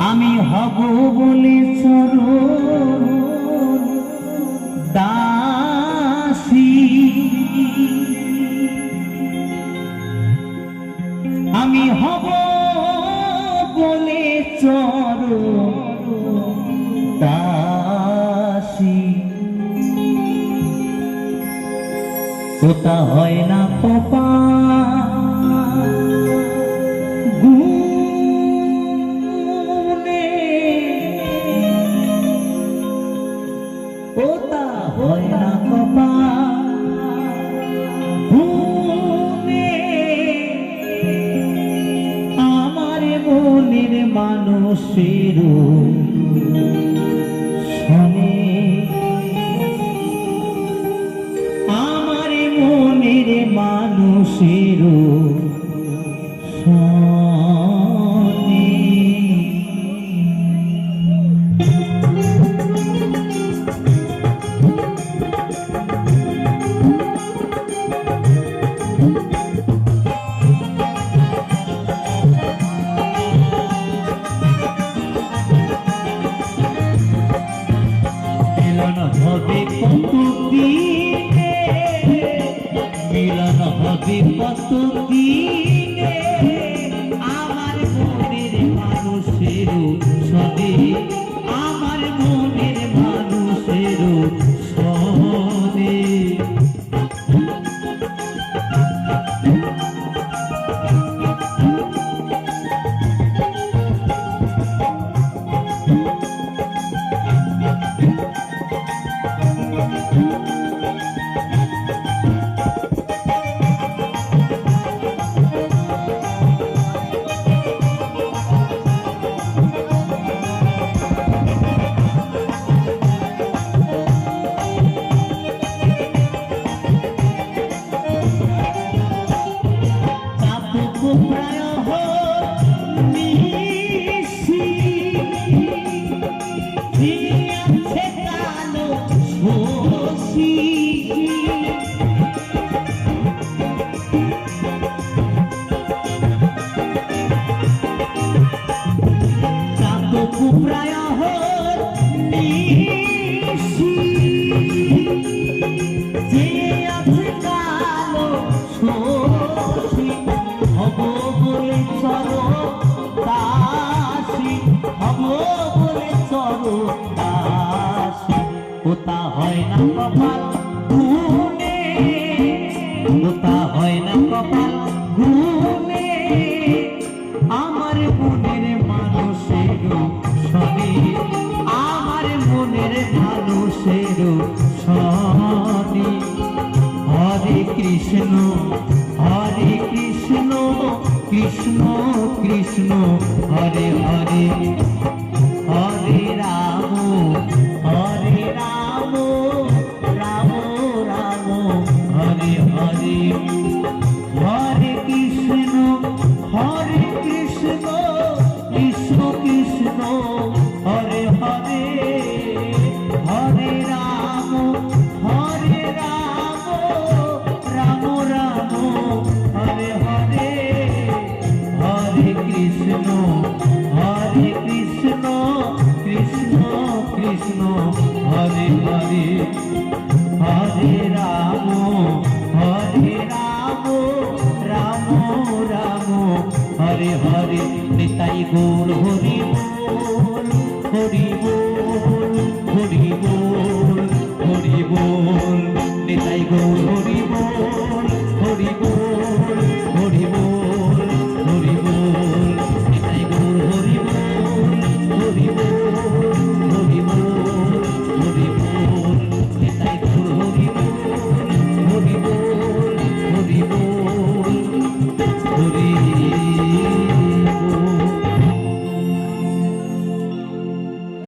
আমি হব বলে চরণ দাসী, আমি হব বলে চরণ দাসী, ওটা হয় না কপাল গুনে, ওটা হয় না কপাল গুনে, আমার মনের মানুষের শোনে, আমার মনের মানুষের শোনে। মিলন হবে কতদিনে, মিলন হবে কতদিনে, আমার মনের মানুষের সদে, আমার মনের মানুষের সদে। ওটা হয় না কপাল গুনে, ওটা হয় না কপাল গুনে, আমার মনের মানুষের শোনে, আমার মনের মানুষের শোনে। হরে কৃষ্ণ হরে কৃষ্ণ, কৃষ্ণ কৃষ্ণ হরে হরে, হরে রাম হরে রাম, রাম রাম হরে হরে, হরে কৃষ্ণ কৃষ্ণ কৃষ্ণ হরে হরে, হরে রাম রাম রাম হরে হরে, হরে কৃষ্ণ কৃষ্ণ কৃষ্ণ হরে হরে, হরে রাম রাম রাম হরে হরে। নিতাই গৌর হরি।